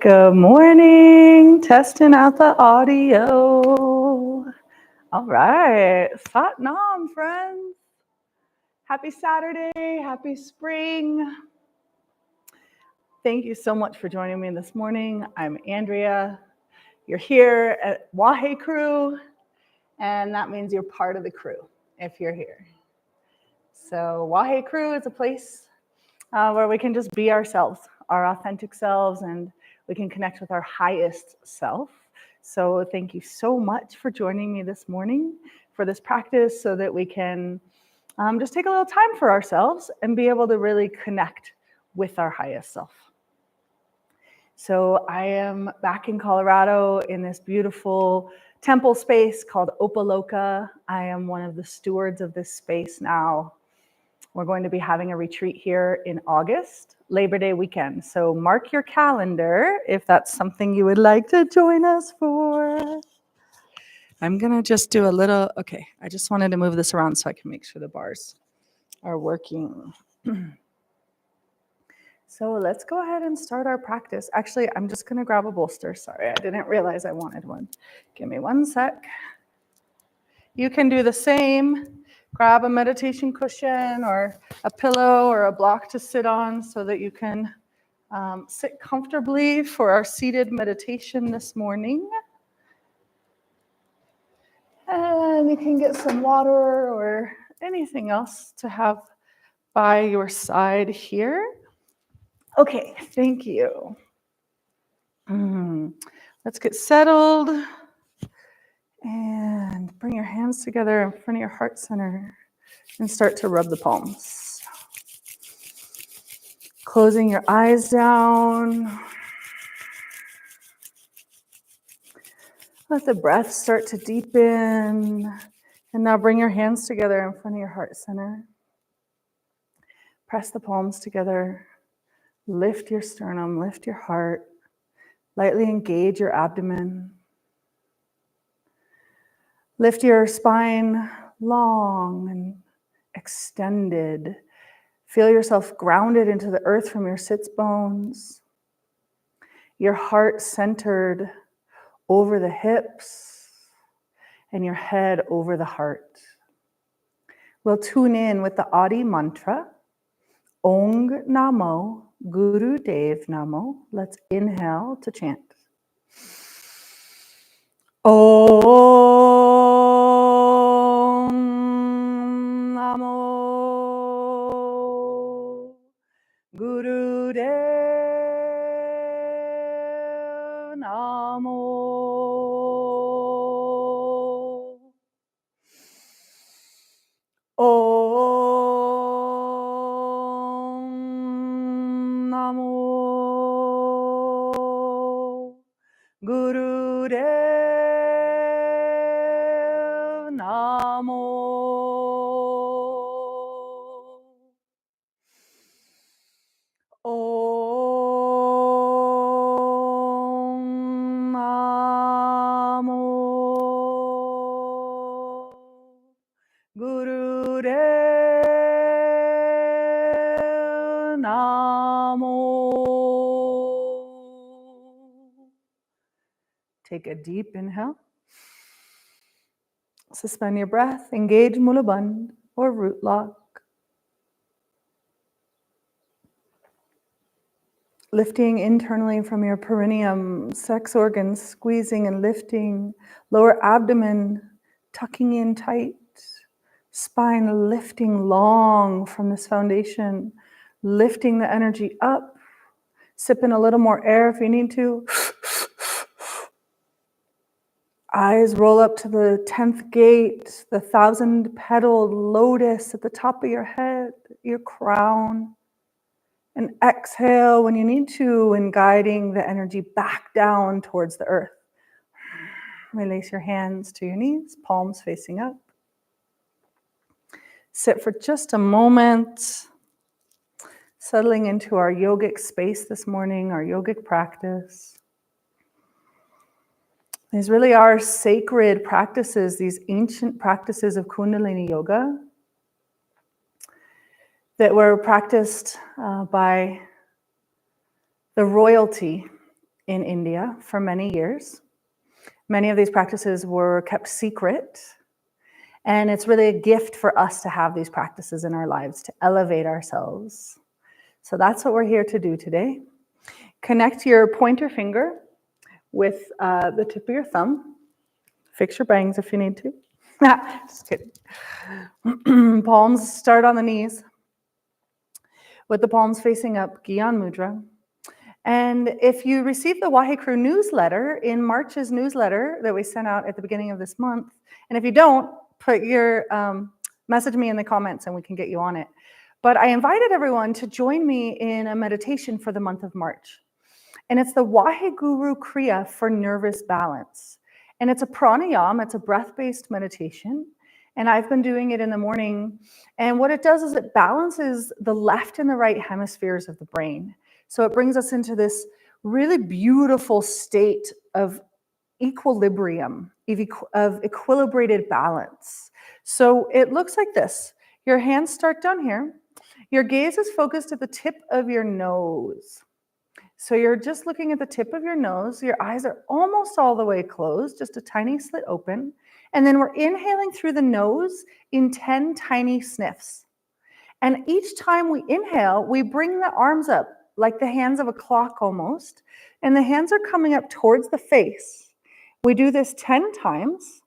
Good morning. Testing out the audio. All right. Sat Nam, friends. Happy Saturday. Happy spring. Thank you so much for joining me this morning. I'm Andrea. You're here at Wahe crew, and that means you're part of the crew if you're here. So Wahe crew is a place where we can just be ourselves, our authentic selves, and we can connect with our highest self. So thank you so much for joining me this morning for this practice so that we can just take a little time for ourselves and be able to really connect with our highest self. So I am back in Colorado in this beautiful temple space called Opaloka. I am one of the stewards of this space now. We're going to be having a retreat here in August, Labor Day weekend. So mark your calendar if that's something you would like to join us for. I'm going to just do a little, okay, I just wanted to move this around so I can make sure the bars are working. So let's go ahead and start our practice. Actually, I'm just going to grab a bolster. Sorry, I didn't realize I wanted one. Give me one sec. You can do the same. Grab a meditation cushion or a pillow or a block to sit on so that you can sit comfortably for our seated meditation this morning. And you can get some water or anything else to have by your side here. Okay, thank you. Let's get settled. And bring your hands together in front of your heart center and start to rub the palms. Closing your eyes down. Let the breath start to deepen. And now bring your hands together in front of your heart center. Press the palms together. Lift your sternum, lift your heart. Lightly engage your abdomen. Lift your spine long and extended. Feel yourself grounded into the earth from your sits bones. Your heart centered over the hips and your head over the heart. We'll tune in with the Adi mantra, Ong Namo Guru Dev Namo. Let's inhale to chant. Om Namo Guru Dev Namo. Om Namo Guru Dev Namo. Om Namo Guru Dev Namo. Take a deep inhale. Suspend your breath. Engage Mula Bandh or root lock. Lifting internally from your perineum, sex organs squeezing and lifting, lower abdomen tucking in tight, spine lifting long from this foundation, lifting the energy up, sip in a little more air if you need to. Eyes roll up to the 10th gate, the 1,000-petaled lotus at the top of your head, your crown. And exhale when you need to, and guiding the energy back down towards the earth. Release your hands to your knees, palms facing up. Sit for just a moment, settling into our yogic space this morning, our yogic practice. These really are sacred practices, these ancient practices of Kundalini yoga that were practiced by the royalty in India for many years. Many of these practices were kept secret. And it's really a gift for us to have these practices in our lives, to elevate ourselves. So that's what we're here to do today. Connect your pointer finger with the tip of your thumb. Fix your bangs if you need to. Just kidding. Palms start on the knees. With the palms facing up, Gyan Mudra. And if you received the Wahe Crew newsletter, in March's newsletter that we sent out at the beginning of this month, and if you don't, put your message me in the comments and we can get you on it. But I invited everyone to join me in a meditation for the month of March. And it's the Wahe Guru Kriya for nervous balance. And it's a pranayama, it's a breath-based meditation. And I've been doing it in the morning. And what it does is it balances the left and the right hemispheres of the brain. So it brings us into this really beautiful state of equilibrium, of equilibrated balance. So it looks like this. Your hands start down here. Your gaze is focused at the tip of your nose. So you're just looking at the tip of your nose. Your eyes are almost all the way closed, just a tiny slit open. And then we're inhaling through the nose in 10 tiny sniffs. And each time we inhale, we bring the arms up like the hands of a clock almost. And the hands are coming up towards the face. We do this 10 times.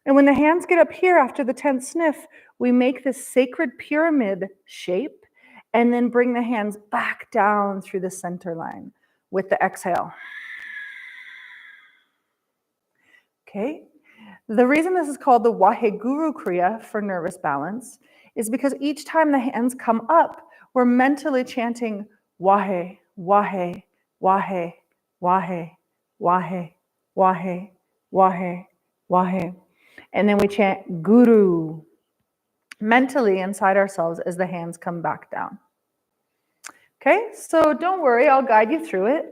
And when the hands get up here after the 10th sniff, we make this sacred pyramid shape and then bring the hands back down through the center line with the exhale. Okay. The reason this is called the Wahe Guru Kriya for nervous balance is because each time the hands come up, we're mentally chanting Wahe, Wahe, Wahe, Wahe, Wahe, Wahe, Wahe, Wahe. And then we chant Guru mentally inside ourselves as the hands come back down. Okay, so don't worry, I'll guide you through it.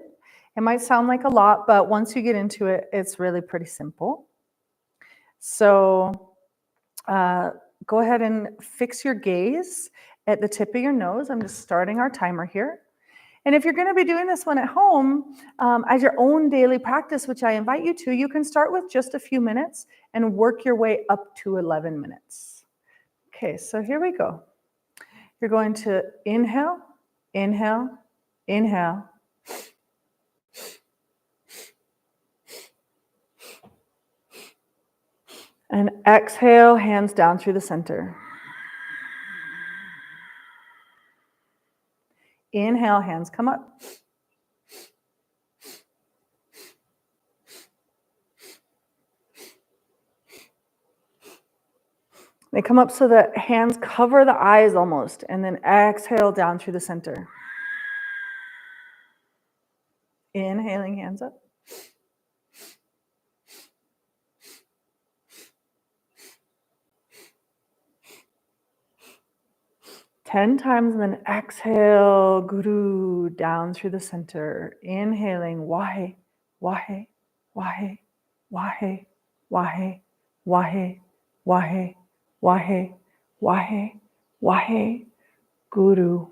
It might sound like a lot, but once you get into it, it's really pretty simple. So go ahead and fix your gaze at the tip of your nose. I'm just starting our timer here. And if you're going to be doing this one at home as your own daily practice, which I invite you to, you can start with just a few minutes and work your way up to 11 minutes. Okay, so here we go. You're going to inhale, inhale, inhale. And exhale, hands down through the center. Inhale, hands come up. They come up so that hands cover the eyes almost, and then exhale down through the center. Inhaling, hands up. Ten times, and then exhale, Guru, down through the center. Inhaling, Wahe, Wahe, Wahe, Wahe, Wahe, Wahe, Wahe, Wahe, Wahe, Wahe, Guru.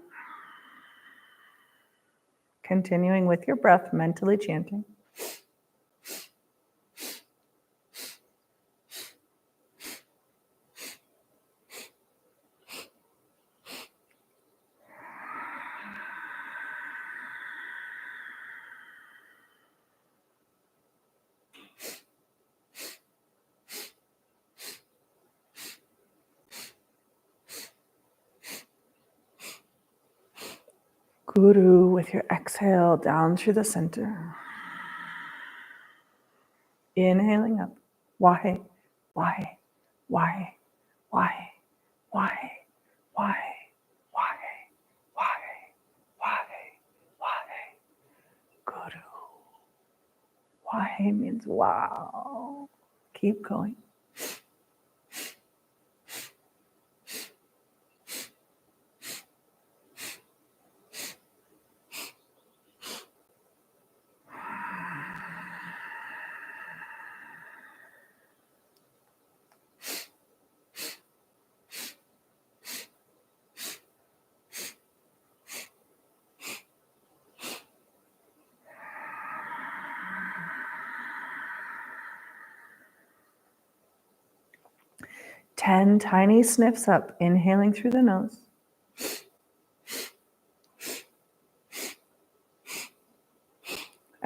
Continuing with your breath, mentally chanting. Guru with your exhale down through the center. Inhaling up. Wahe, Wahe, Wahe, Wahe, Wahe, Wahe, Wahe, Wahe, Wahe, Wahe. Guru. Wahe means wow. Keep going. 10 tiny sniffs up, inhaling through the nose.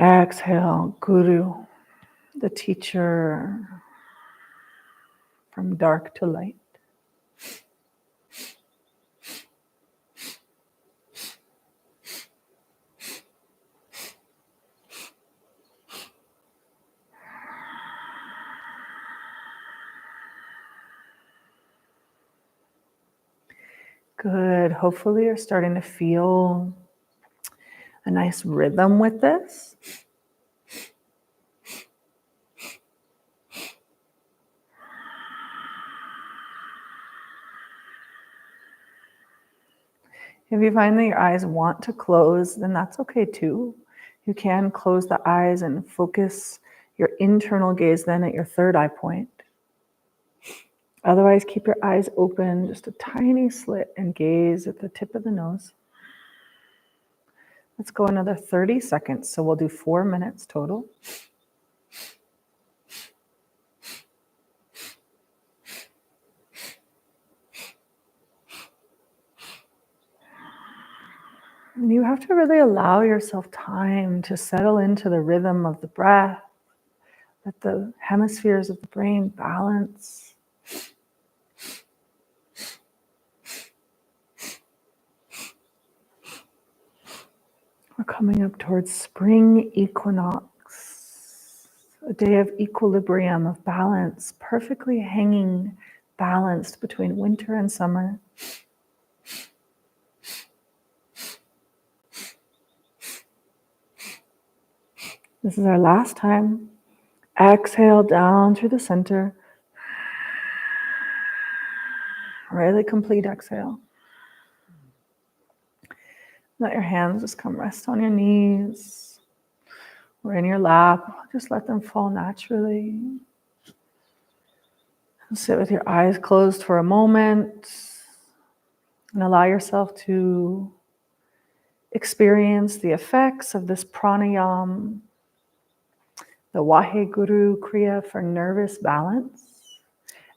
Exhale, Guru, the teacher from dark to light. Good. Hopefully you're starting to feel a nice rhythm with this. If you find that your eyes want to close, then that's okay too. You can close the eyes and focus your internal gaze then at your third eye point. Otherwise, keep your eyes open, just a tiny slit, and gaze at the tip of the nose. Let's go another 30 seconds, so we'll do 4 minutes total. And you have to really allow yourself time to settle into the rhythm of the breath. Let the hemispheres of the brain balance. We're coming up towards spring equinox, a day of equilibrium, of balance, perfectly hanging, balanced between winter and summer. This is our last time. Exhale down through the center. Really complete exhale. Let your hands just come rest on your knees or in your lap. Just let them fall naturally. And sit with your eyes closed for a moment and allow yourself to experience the effects of this pranayama, the Wahe Guru Kriya for nervous balance.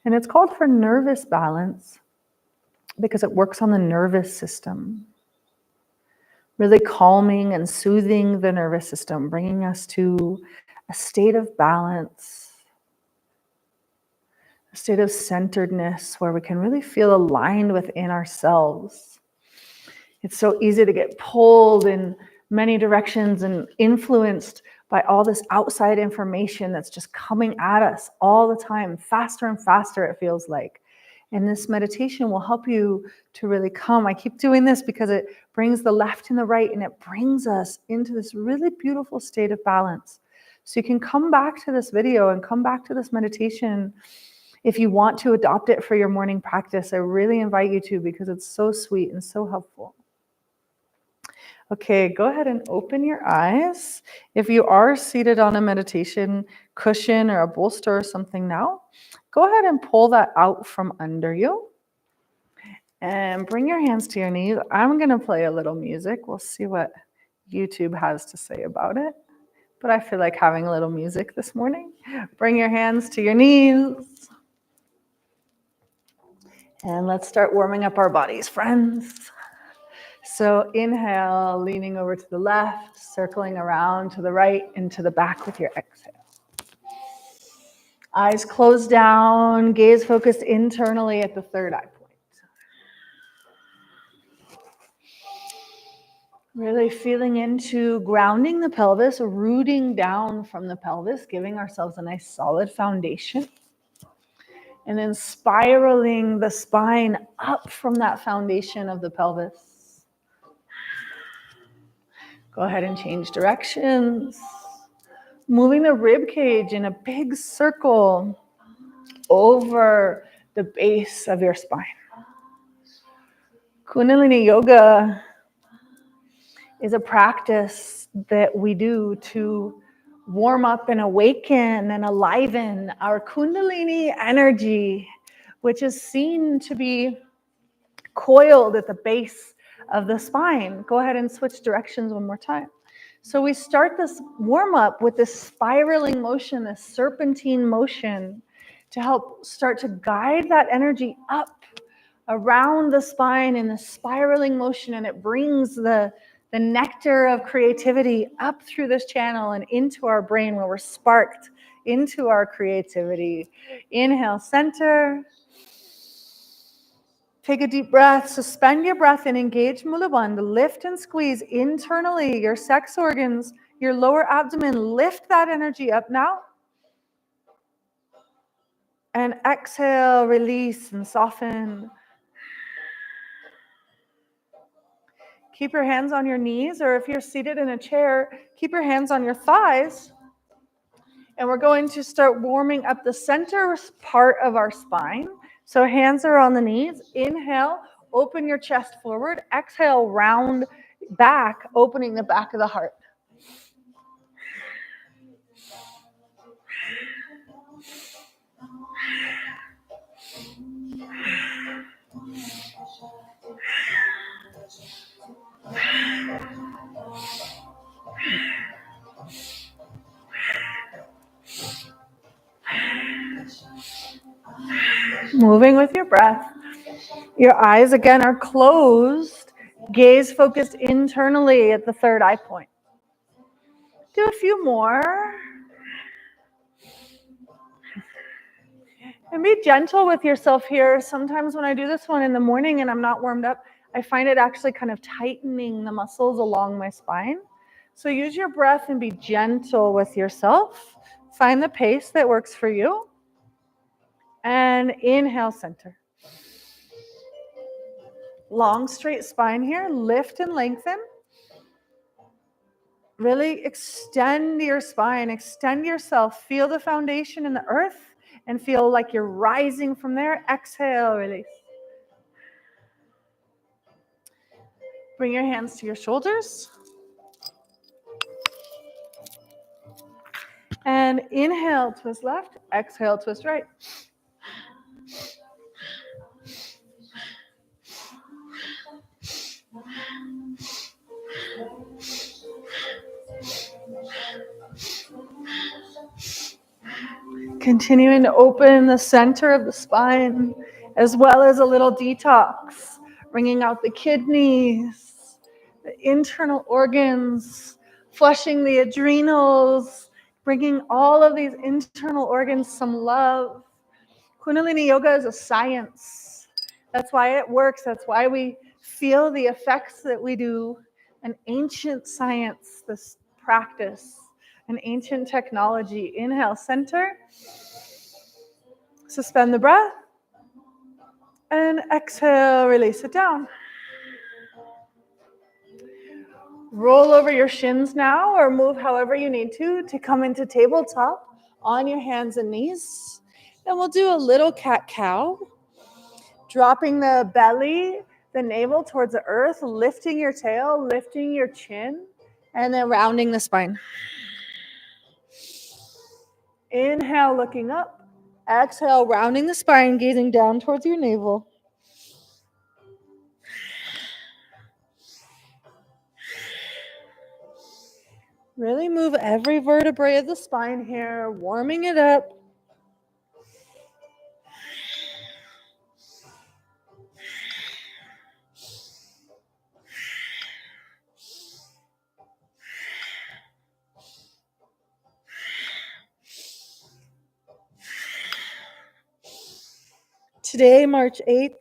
And it's called for nervous balance because it works on the nervous system, really calming and soothing the nervous system, bringing us to a state of balance, a state of centeredness where we can really feel aligned within ourselves. It's so easy to get pulled in many directions and influenced by all this outside information that's just coming at us all the time, faster and faster it feels like. And this meditation will help you to really come. I keep doing this because it brings the left and the right, and it brings us into this really beautiful state of balance. So you can come back to this video and come back to this meditation if you want to adopt it for your morning practice. I really invite you to, because it's so sweet and so helpful. Okay, go ahead and open your eyes. If you are seated on a meditation cushion or a bolster or something now, go ahead and pull that out from under you and bring your hands to your knees. I'm going to play a little music. We'll see what YouTube has to say about it. But I feel like having a little music this morning. Bring your hands to your knees. And let's start warming up our bodies, friends. So inhale, leaning over to the left, circling around to the right and to the back with your exhale. Eyes closed down, gaze focused internally at the third eye point. Really feeling into grounding the pelvis, rooting down from the pelvis, giving ourselves a nice solid foundation. And then spiraling the spine up from that foundation of the pelvis. Go ahead and change directions. Moving the rib cage in a big circle over the base of your spine. Kundalini yoga is a practice that we do to warm up and awaken and enliven our Kundalini energy, which is seen to be coiled at the base of the spine. Go ahead and switch directions one more time. So we start this warm up with this spiraling motion, this serpentine motion, to help start to guide that energy up around the spine in the spiraling motion, and it brings the nectar of creativity up through this channel and into our brain where we're sparked into our creativity. Inhale, center. Take a deep breath, suspend your breath and engage Mula Bandha. Lift and squeeze internally your sex organs, your lower abdomen. Lift that energy up now. And exhale, release and soften. Keep your hands on your knees, or if you're seated in a chair, keep your hands on your thighs. And we're going to start warming up the center part of our spine. So hands are on the knees. Inhale, open your chest forward. Exhale, round back, opening the back of the heart. Moving with your breath. Your eyes again are closed. Gaze focused internally at the third eye point. Do a few more. And be gentle with yourself here. Sometimes when I do this one in the morning and I'm not warmed up, I find it actually kind of tightening the muscles along my spine. So use your breath and be gentle with yourself. Find the pace that works for you. And inhale, center. Long, straight spine here. Lift and lengthen. Really extend your spine. Extend yourself. Feel the foundation in the earth and feel like you're rising from there. Exhale, release. Bring your hands to your shoulders. And inhale, twist left. Exhale, twist right. Continuing to open the center of the spine, as well as a little detox, bringing out the kidneys, the internal organs, flushing the adrenals, bringing all of these internal organs some love. Kundalini yoga is a science. That's why it works. That's why we feel the effects that we do. An ancient science, this practice, an ancient technology. Inhale, center. Suspend the breath. And exhale, release it down. Roll over your shins now, or move however you need to come into tabletop on your hands and knees. And we'll do a little cat-cow, dropping the belly, the navel towards the earth, lifting your tail, lifting your chin, and then rounding the spine. Inhale, looking up. Exhale, rounding the spine, gazing down towards your navel. Really move every vertebrae of the spine here, warming it up. Today, March 8th,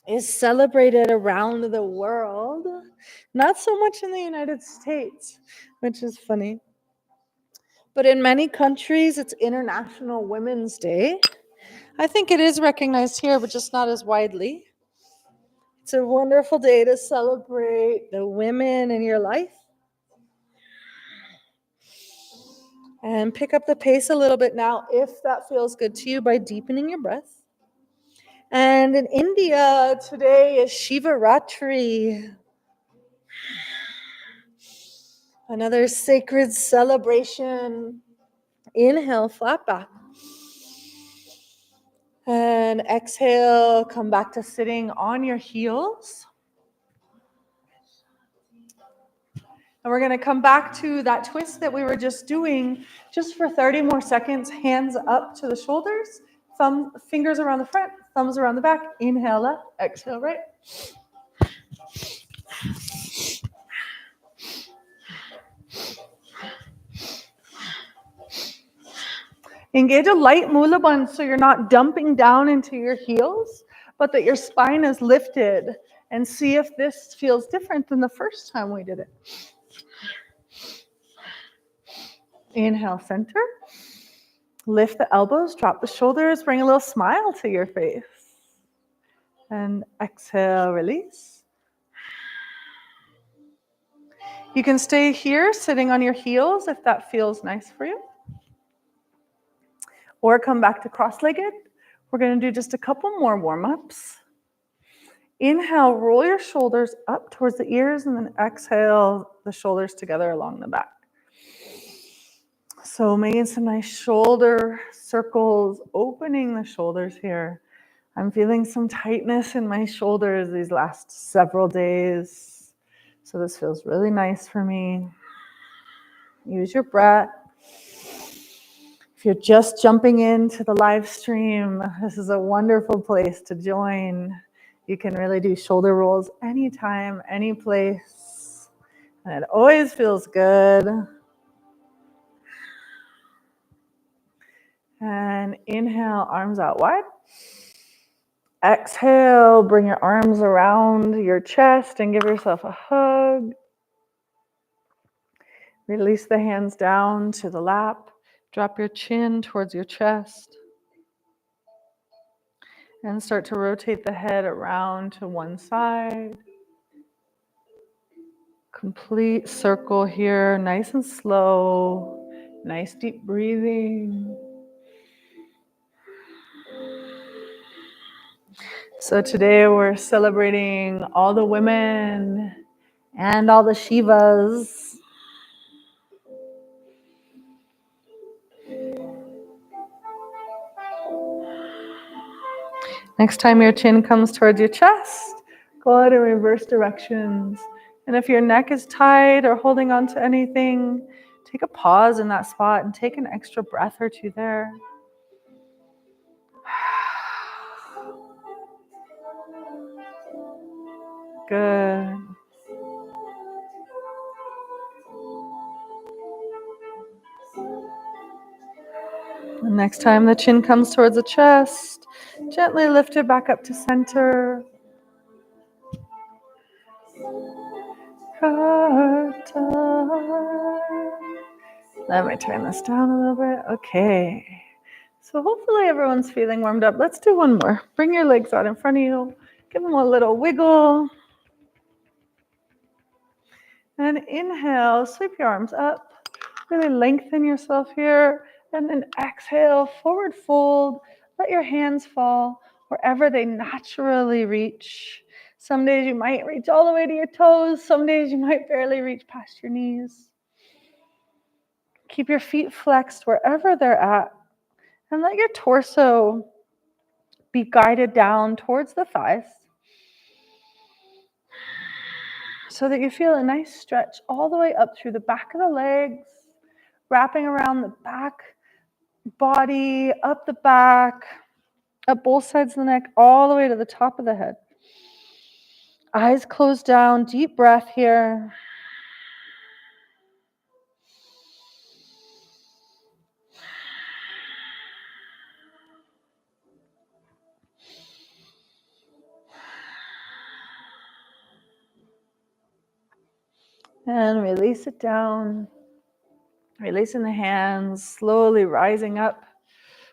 is celebrated around the world. Not so much in the United States, which is funny. But in many countries, it's International Women's Day. I think it is recognized here, but just not as widely. It's a wonderful day to celebrate the women in your life. And pick up the pace a little bit now, if that feels good to you, by deepening your breath. And in India, today is Shivaratri. Another sacred celebration. Inhale, flat back. And exhale, come back to sitting on your heels. And we're going to come back to that twist that we were just doing just for 30 more seconds. Hands up to the shoulders, fingers around the front, thumbs around the back. Inhale left, exhale right. Engage a light mula bandh so you're not dumping down into your heels, but that your spine is lifted. And see if this feels different than the first time we did it. Inhale, center. Lift the elbows, drop the shoulders, bring a little smile to your face. And exhale, release. You can stay here sitting on your heels if that feels nice for you. Or come back to cross-legged. We're going to do just a couple more warm-ups. Inhale, roll your shoulders up towards the ears, and then exhale the shoulders together along the back. So making some nice shoulder circles, opening the shoulders here. I'm feeling some tightness in my shoulders these last several days. So this feels really nice for me. Use your breath. If you're just jumping into the live stream, this is a wonderful place to join. You can really do shoulder rolls anytime, any place. And it always feels good. And inhale, arms out wide. Exhale, bring your arms around your chest and give yourself a hug. Release the hands down to the lap. Drop your chin towards your chest. And start to rotate the head around to one side. Complete circle here, nice and slow. Nice deep breathing. So today we're celebrating all the women and all the Shivas. Next time your chin comes towards your chest, go out in reverse directions. And if your neck is tight or holding on to anything, take a pause in that spot and take an extra breath or two there. Good. And next time the chin comes towards the chest, gently lift it back up to center. Let me turn this down a little bit. Okay. So hopefully everyone's feeling warmed up. Let's do one more. Bring your legs out in front of you. Give them a little wiggle. And inhale, sweep your arms up. Really lengthen yourself here. And then exhale, forward fold. Let your hands fall wherever they naturally reach. Some days you might reach all the way to your toes. Some days you might barely reach past your knees. Keep your feet flexed wherever they're at. And let your torso be guided down towards the thighs so that you feel a nice stretch all the way up through the back of the legs, wrapping around the back body, up the back, up both sides of the neck, all the way to the top of the head. Eyes closed down, deep breath here. And release it down. Releasing the hands, slowly rising up,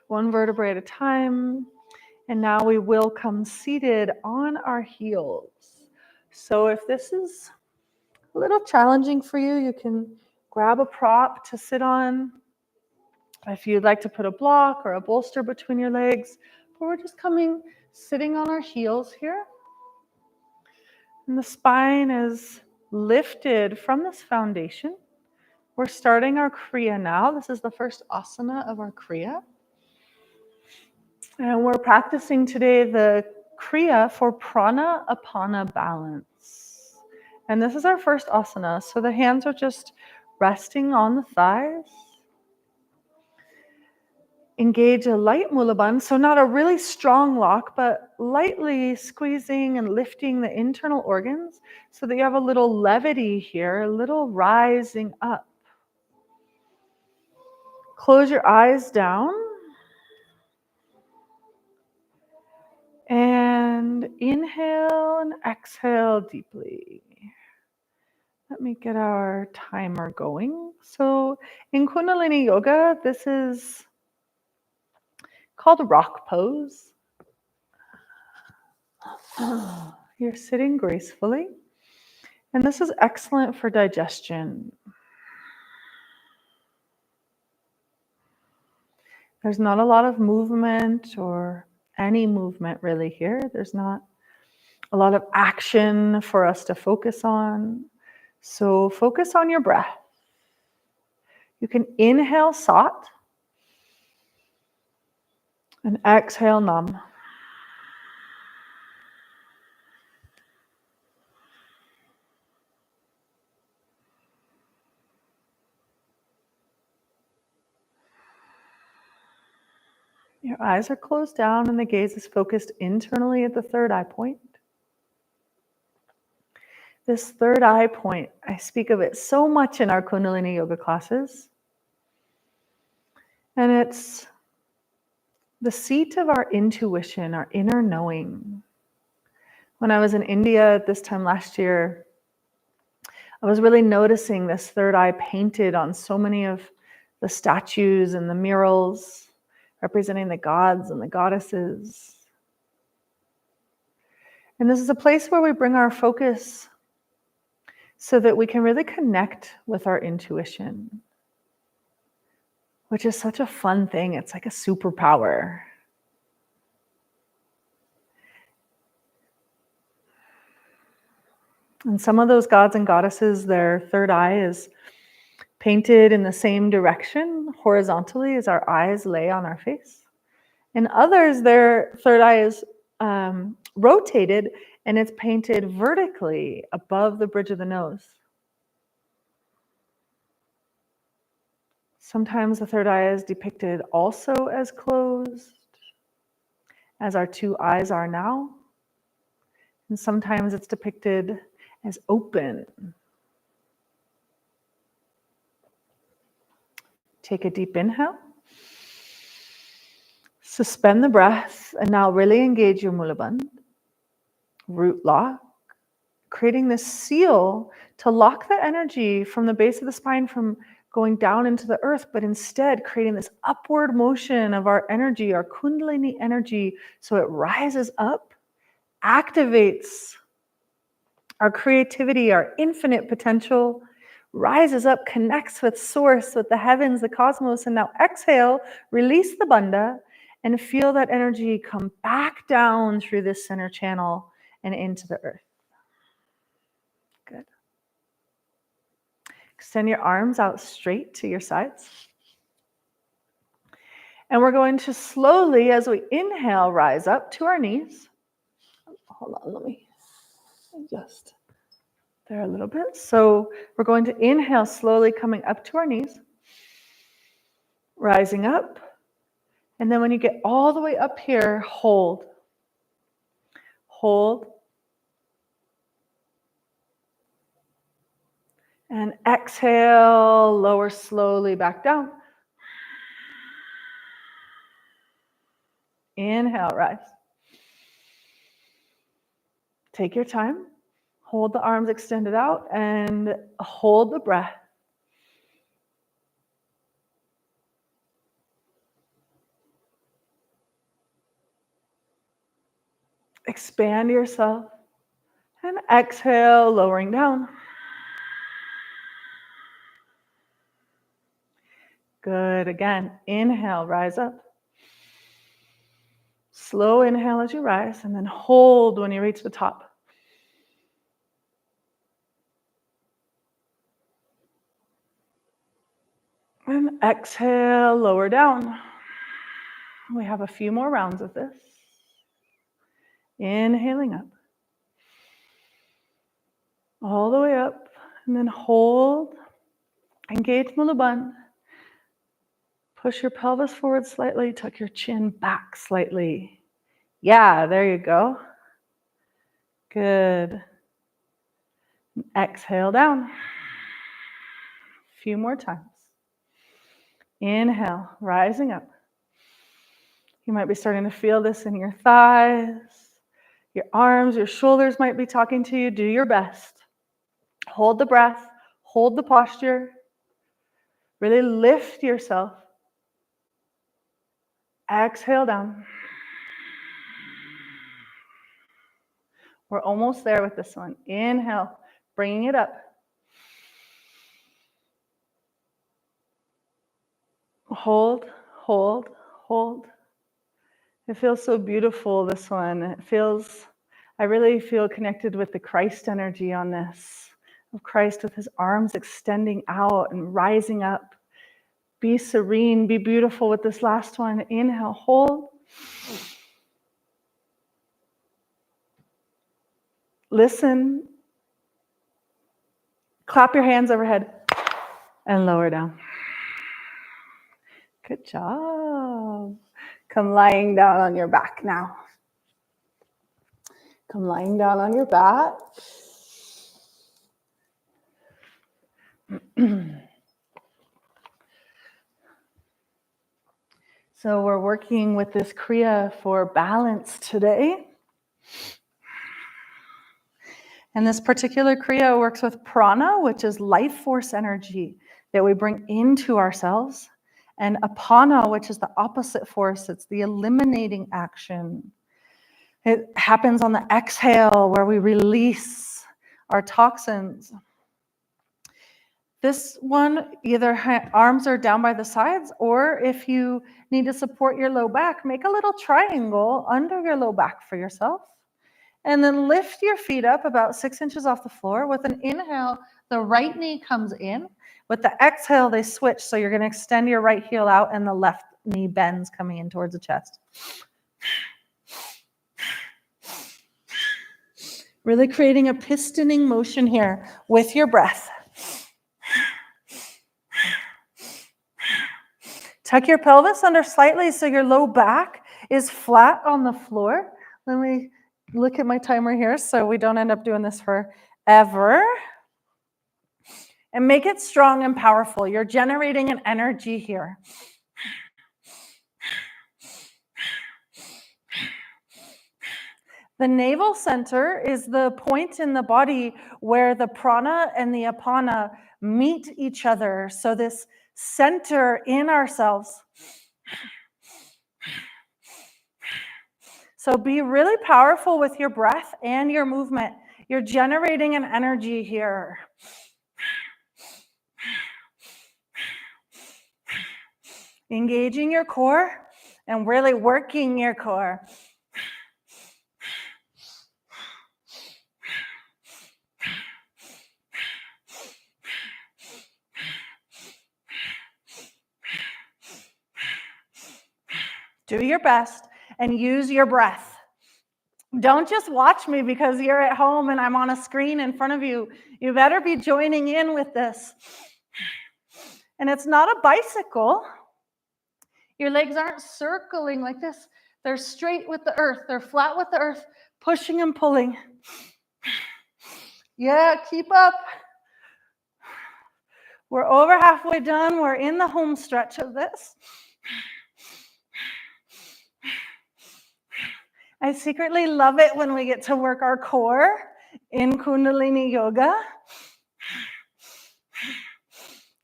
one vertebrae at a time. And now we will come seated on our heels. So if this is a little challenging for you, you can grab a prop to sit on. If you'd like to put a block or a bolster between your legs, but we're just sitting on our heels here. And the spine is lifted from this foundation. We're starting our Kriya now. This is the first asana of our Kriya. And we're practicing today the Kriya for prana apana balance. And this is our first asana. So the hands are just resting on the thighs. Engage a light mulabandh, so not a really strong lock, but lightly squeezing and lifting the internal organs so that you have a little levity here, a little rising up. Close your eyes down and inhale and exhale deeply. Let me get our timer going. So in Kundalini Yoga, this is called a rock pose. You're sitting gracefully, and this is excellent for digestion. There's not a lot of movement or any movement really here. There's not a lot of action for us to focus on. So focus on your breath. You can inhale Sat and exhale Nam. Your eyes are closed down and the gaze is focused internally at the third eye point. This third eye point, I speak of it so much in our Kundalini Yoga classes. And it's the seat of our intuition, our inner knowing. When I was in India at this time last year, I was really noticing this third eye painted on so many of the statues and the murals representing the gods and the goddesses. And this is a place where we bring our focus so that we can really connect with our intuition, which is such a fun thing. It's like a superpower. And some of those gods and goddesses, their third eye is painted in the same direction horizontally as our eyes lay on our face. And others, their third eye is rotated and it's painted vertically above the bridge of the nose. Sometimes the third eye is depicted also as closed, as our two eyes are now. And sometimes it's depicted as open. Take a deep inhale. Suspend the breath and now really engage your mulabandh, root lock, creating this seal to lock the energy from the base of the spine from going down into the earth, but instead creating this upward motion of our energy, our Kundalini energy, so it rises up, activates our creativity, our infinite potential, rises up, connects with source, with the heavens, the cosmos, and now exhale, release the bandha, and feel that energy come back down through this center channel and into the earth. Good. Extend your arms out straight to your sides. And we're going to slowly, as we inhale, rise up to our knees. Hold on, let me adjust there a little bit. So we're going to inhale slowly, coming up to our knees, rising up. And then when you get all the way up here, hold. Hold. And exhale, lower slowly back down. Inhale, rise. Take your time. Hold the arms extended out and hold the breath. Expand yourself and exhale, lowering down. Good. Again, inhale, rise up. Slow inhale as you rise, and then hold when you reach the top. And exhale, lower down. We have a few more rounds of this. Inhaling up. All the way up, and then hold. Engage Mulaband. Push your pelvis forward slightly, tuck your chin back slightly. Yeah, there you go. Good. Exhale down. A few more times. Inhale, rising up. You might be starting to feel this in your thighs, your arms, your shoulders might be talking to you. Do your best. Hold the breath, hold the posture. Really lift yourself. Exhale down. We're almost there with this one. Inhale, bringing it up. Hold, hold, hold. It feels so beautiful, this one. I really feel connected with the Christ energy on this, of Christ with his arms extending out and rising up. Be serene, be beautiful with this last one. Inhale, hold. Listen. Clap your hands overhead and lower down. Good job. Come lying down on your back now. Come lying down on your back. So we're working with this Kriya for balance today. And this particular Kriya works with prana, which is life force energy that we bring into ourselves, and apana, which is the opposite force. It's the eliminating action. It happens on the exhale where we release our toxins. This one, either arms are down by the sides, or if you need to support your low back, make a little triangle under your low back for yourself. And then lift your feet up about 6 inches off the floor. With an inhale, the right knee comes in. With the exhale, they switch. So you're going to extend your right heel out and the left knee bends coming in towards the chest. Really creating a pistoning motion here with your breath. Tuck your pelvis under slightly so your low back is flat on the floor. Let me look at my timer here so we don't end up doing this forever. And make it strong and powerful. You're generating an energy here. The navel center is the point in the body where the prana and the apana meet each other. So this center in ourselves. So be really powerful with your breath and your movement. You're generating an energy here. Engaging your core and really working your core. Do your best and use your breath. Don't just watch me because you're at home and I'm on a screen in front of you. You better be joining in with this. And it's not a bicycle. Your legs aren't circling like this. They're straight with the earth. They're flat with the earth, pushing and pulling. Yeah, keep up. We're over halfway done. We're in the home stretch of this. I secretly love it when we get to work our core in Kundalini yoga.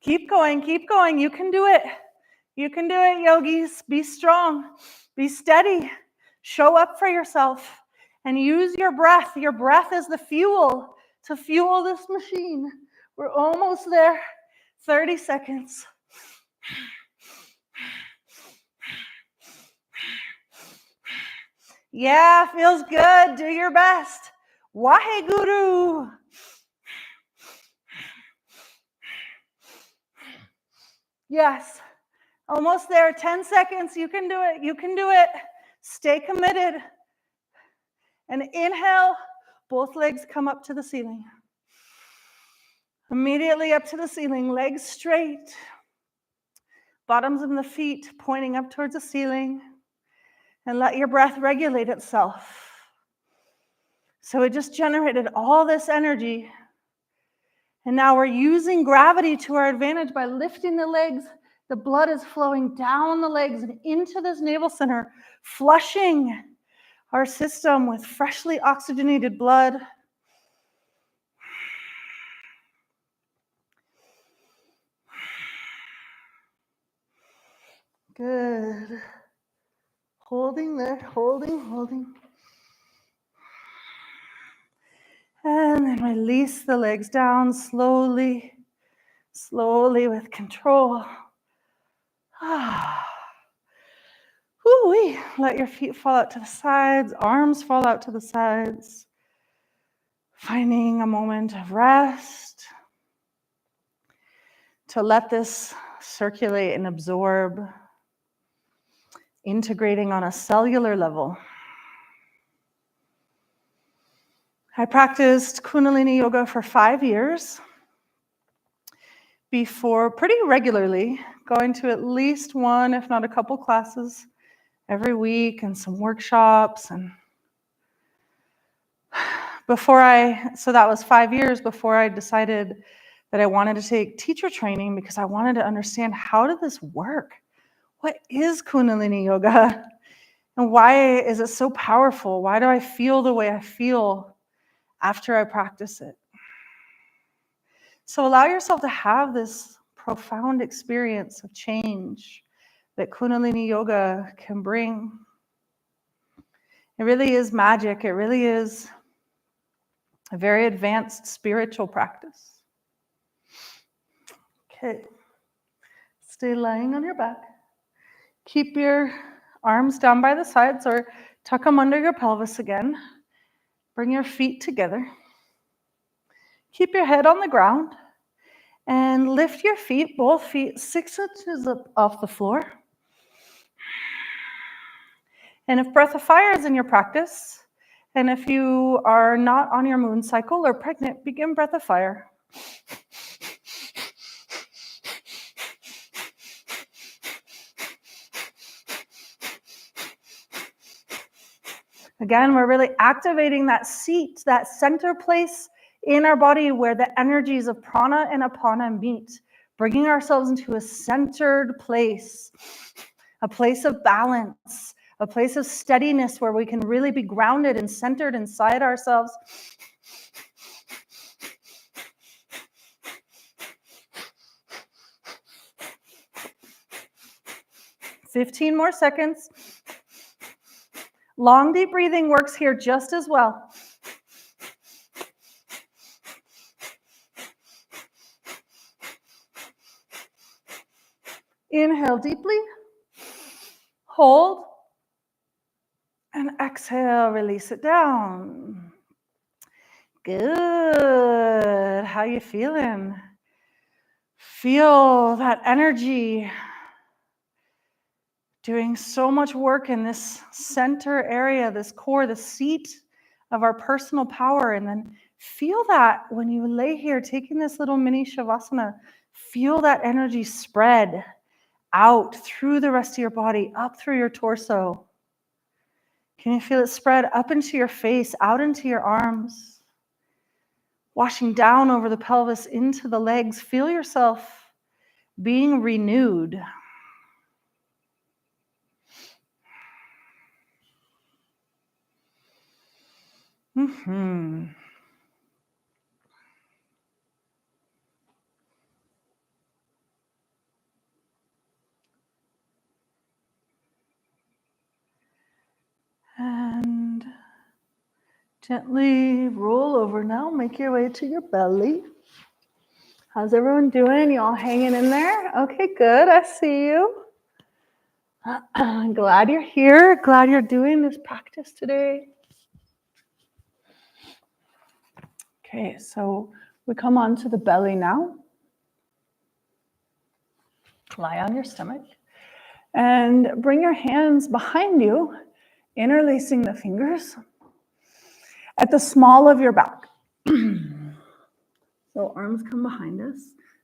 Keep going, keep going. You can do it. You can do it, yogis. Be strong. Be steady. Show up for yourself and use your breath. Your breath is the fuel to fuel this machine. We're almost there. 30 seconds. Yeah, feels good. Do your best. Wahe Guru. Yes. Almost there. 10 seconds. You can do it. You can do it. Stay committed. And inhale. Both legs come up to the ceiling. Immediately up to the ceiling, legs straight, bottoms of the feet pointing up towards the ceiling, and let your breath regulate itself. So it just generated all this energy. And now we're using gravity to our advantage by lifting the legs. The blood is flowing down the legs and into this navel center, flushing our system with freshly oxygenated blood. Good. Holding there, holding. And then release the legs down slowly with control. Woo-wee. Let your feet fall out to the sides, arms fall out to the sides. Finding a moment of rest to let this circulate and absorb, integrating on a cellular level. I practiced Kundalini yoga for 5 years before pretty regularly, going to at least one, if not a couple classes every week and some workshops. And so that was 5 years before I decided that I wanted to take teacher training because I wanted to understand, how did this work? What is Kundalini yoga? And why is it so powerful? Why do I feel the way I feel after I practice it? So allow yourself to have this profound experience of change that Kundalini yoga can bring. It really is magic. It really is a very advanced spiritual practice. Okay. Stay lying on your back. Keep your arms down by the sides or tuck them under your pelvis again. Bring your feet together. Keep your head on the ground and lift your feet, both feet 6 inches up off the floor. And if breath of fire is in your practice, and if you are not on your moon cycle or pregnant, begin breath of fire. Again, we're really activating that seat, that center place in our body where the energies of prana and apana meet, bringing ourselves into a centered place, a place of balance, a place of steadiness where we can really be grounded and centered inside ourselves. "15 more seconds. Long, deep breathing works here just as well. Inhale deeply, hold, and exhale, release it down. Good. How you feeling? Feel that energy doing so much work in this center area, this core, the seat of our personal power. And then feel that when you lay here, taking this little mini shavasana, feel that energy spread out through the rest of your body, up through your torso. Can you feel it spread up into your face, out into your arms, washing down over the pelvis, into the legs? Feel yourself being renewed. And gently roll over now. Make your way to your belly. How's everyone doing? You all hanging in there? Okay, good. I see you. I'm glad you're here. Glad you're doing this practice today. Okay, so we come on to the belly now. Lie on your stomach. And bring your hands behind you, interlacing the fingers at the small of your back. So So arms come behind us.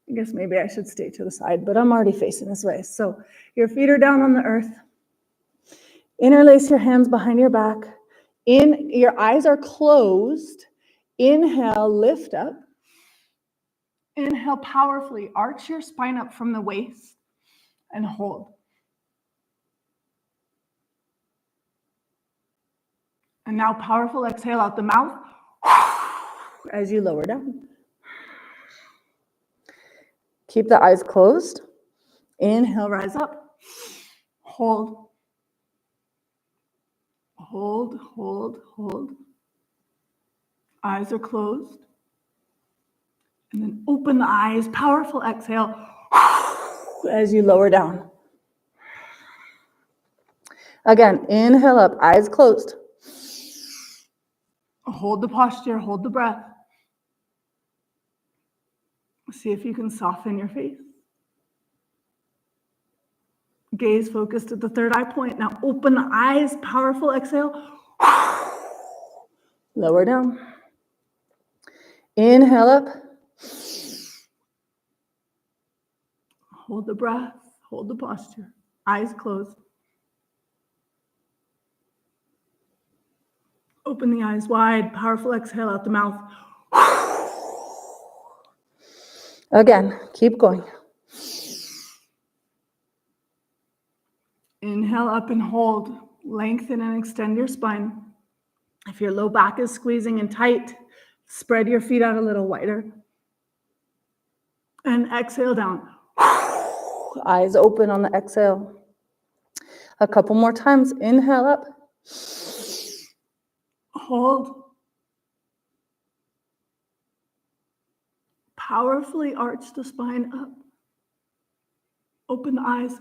I guess maybe I should stay to the side, but I'm already facing this way. So your feet are down on the earth. Interlace your hands behind your back. Your eyes are closed. Inhale, lift up. Inhale powerfully, arch your spine up from the waist and hold. And now powerful exhale out the mouth as you lower down. Keep the eyes closed. Inhale, rise up. Hold. Hold, hold, hold. Eyes are closed. And then open the eyes, powerful exhale as you lower down. Again, inhale up, eyes closed. Hold the posture, hold the breath. See if you can soften your face. Gaze focused at the third eye point. Now open the eyes, powerful exhale. Lower down. Inhale up. Hold the breath, hold the posture. Eyes closed. Open the eyes wide, powerful exhale out the mouth. Again, keep going. Inhale up and hold. Lengthen and extend your spine. If your low back is squeezing and tight, spread your feet out a little wider. And exhale down. Eyes open on the exhale. A couple more times. Inhale up. Hold. Powerfully arch the spine up. Open the eyes.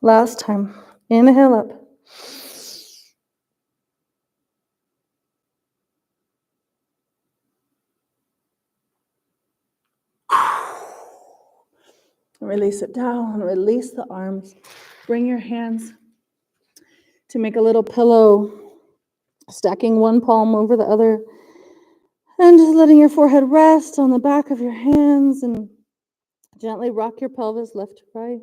Last time. Inhale up. Release it down. Release the arms. Bring your hands to make a little pillow, stacking one palm over the other, and just letting your forehead rest on the back of your hands, and gently rock your pelvis left to right.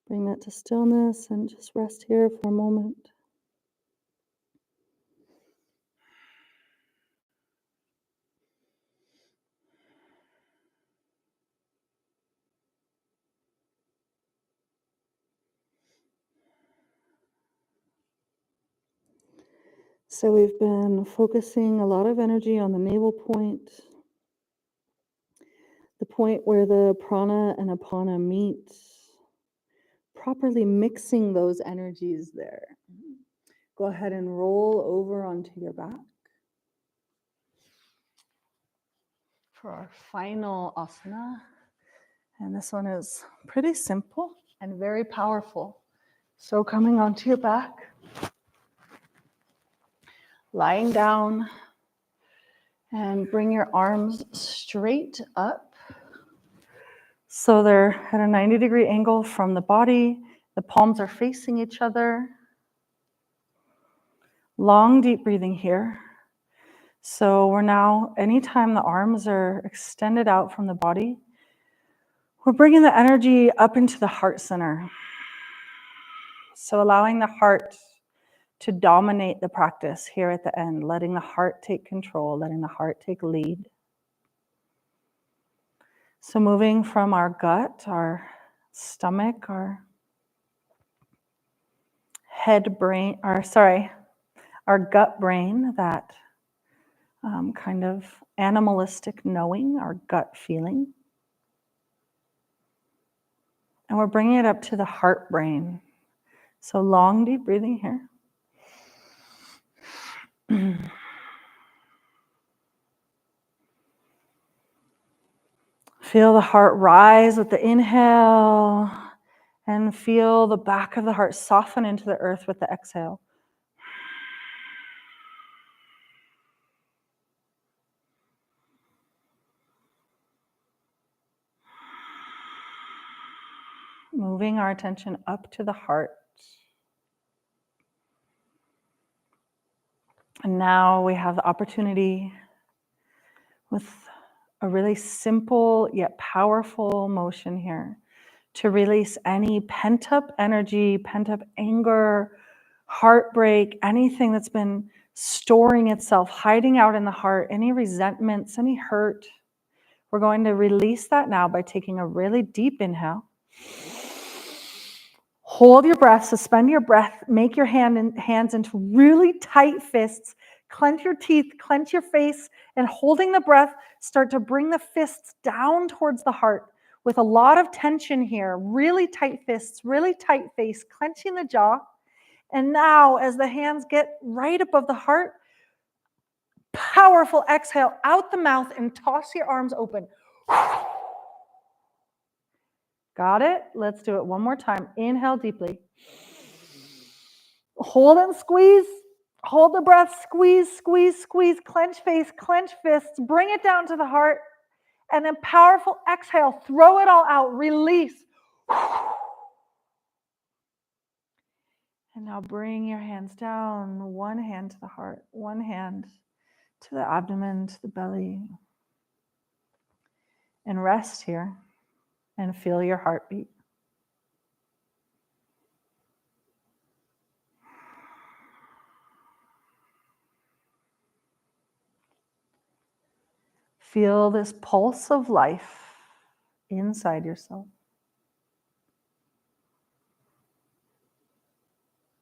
Bring that to stillness and just rest here for a moment. So we've been focusing a lot of energy on the navel point, the point where the prana and apana meet, properly mixing those energies there. Go ahead and roll over onto your back for our final asana. And this one is pretty simple and very powerful. So coming onto your back, lying down, and bring your arms straight up. So they're at a 90-degree angle from the body. The palms are facing each other. Long, deep breathing here. So we're now, anytime the arms are extended out from the body, we're bringing the energy up into the heart center. So allowing the heart to dominate the practice here at the end, letting the heart take control, letting the heart take lead. So moving from our gut, our stomach, our our gut brain, that kind of animalistic knowing, our gut feeling. And we're bringing it up to the heart brain. So long, deep breathing here. Feel the heart rise with the inhale, and feel the back of the heart soften into the earth with the exhale. Moving our attention up to the heart. And now we have the opportunity with a really simple yet powerful motion here to release any pent-up energy, pent-up anger, heartbreak, anything that's been storing itself, hiding out in the heart, any resentments, any hurt. We're going to release that now by taking a really deep inhale. Hold your breath, suspend your breath, make your hands into really tight fists, clench your teeth, clench your face, and holding the breath, start to bring the fists down towards the heart with a lot of tension here, really tight fists, really tight face, clenching the jaw. And now as the hands get right above the heart, powerful exhale out the mouth and toss your arms open. Got it? Let's do it one more time. Inhale deeply. Hold and squeeze. Hold the breath. Squeeze, squeeze, squeeze. Clench face, clench fists. Bring it down to the heart. And then powerful exhale. Throw it all out. Release. And now bring your hands down. One hand to the heart. One hand to the abdomen, to the belly. And rest here. And feel your heartbeat. Feel this pulse of life inside yourself.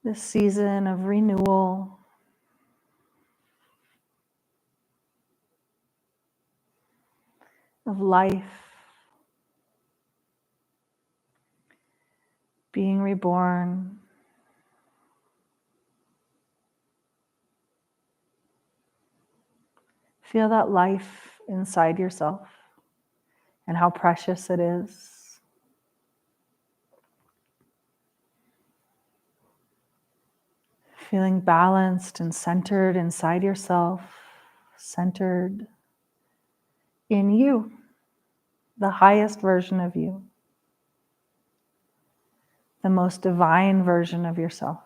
This season of renewal, of life, being reborn. Feel that life inside yourself and how precious it is. Feeling balanced and centered inside yourself, centered in you, the highest version of you, the most divine version of yourself.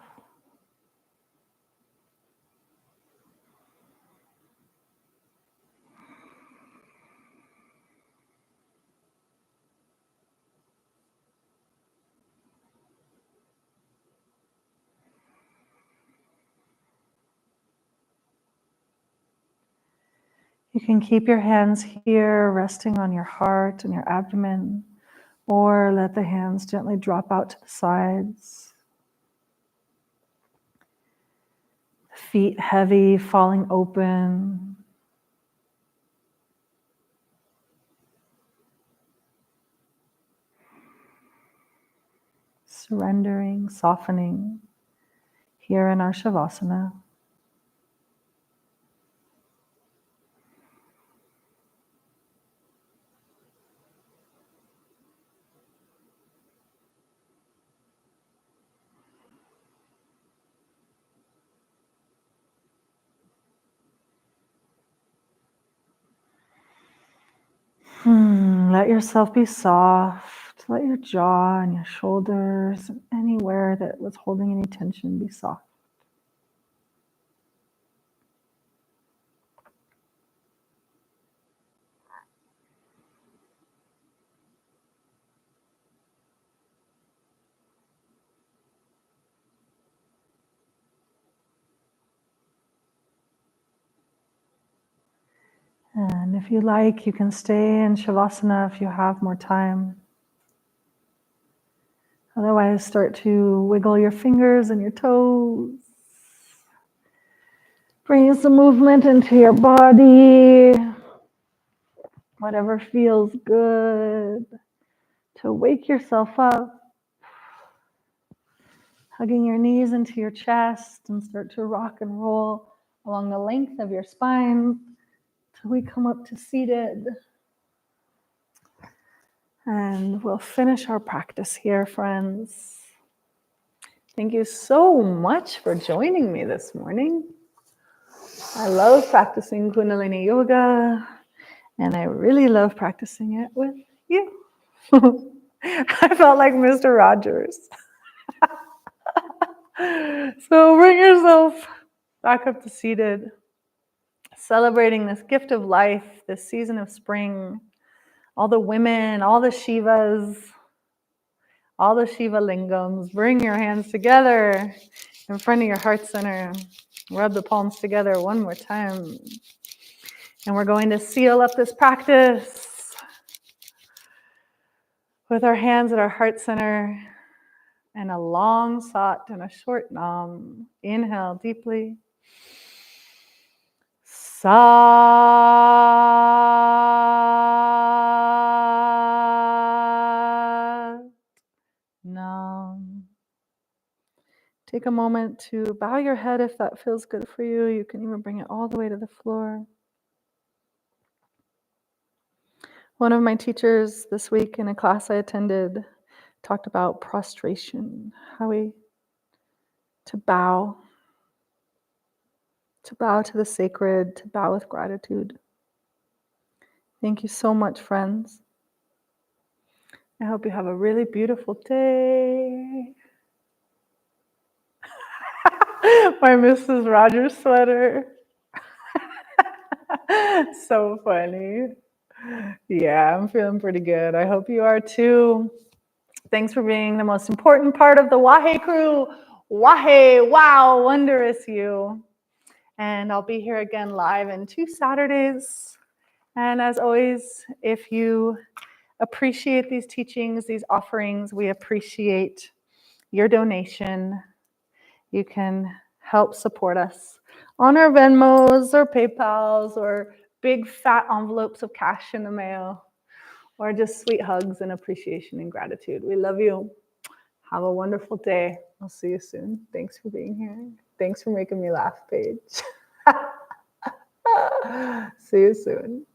You can keep your hands here resting on your heart and your abdomen, or let the hands gently drop out to the sides. Feet heavy, falling open. Surrendering, softening here in our Shavasana. Let yourself be soft. Let your jaw and your shoulders and anywhere that was holding any tension be soft. And if you like, you can stay in Shavasana if you have more time. Otherwise, start to wiggle your fingers and your toes. Bring some movement into your body. Whatever feels good. To wake yourself up. Hugging your knees into your chest and start to rock and roll along the length of your spine till we come up to seated. And we'll finish our practice here, friends. Thank you so much for joining me this morning. I love practicing Kundalini Yoga, and I really love practicing it with you. I felt like Mr. Rogers. So bring yourself Back up to seated. Celebrating this gift of life, this season of spring. All the women, all the Shivas, all the Shiva lingams. Bring your hands together in front of your heart center. Rub the palms together one more time. And we're going to seal up this practice with our hands at our heart center and a long sat and a short nam. Inhale deeply. Sat nam. Take a moment to bow your head if that feels good for you. You can even bring it all the way to the floor. One of my teachers this week in a class I attended talked about prostration, how we to bow to the sacred, to bow with gratitude. Thank you so much, friends. I hope you have a really beautiful day. My Mrs. Rogers sweater. So funny. Yeah, I'm feeling pretty good. I hope you are too. Thanks for being the most important part of the Wahe crew. Wahe, wow, wondrous you. And I'll be here again live in 2 Saturdays. And as always, if you appreciate these teachings, these offerings, we appreciate your donation. You can help support us on our Venmos or PayPals or big fat envelopes of cash in the mail, or just sweet hugs and appreciation and gratitude. We love you. Have a wonderful day. I'll see you soon. Thanks for being here. Thanks for making me laugh, Paige. See you soon.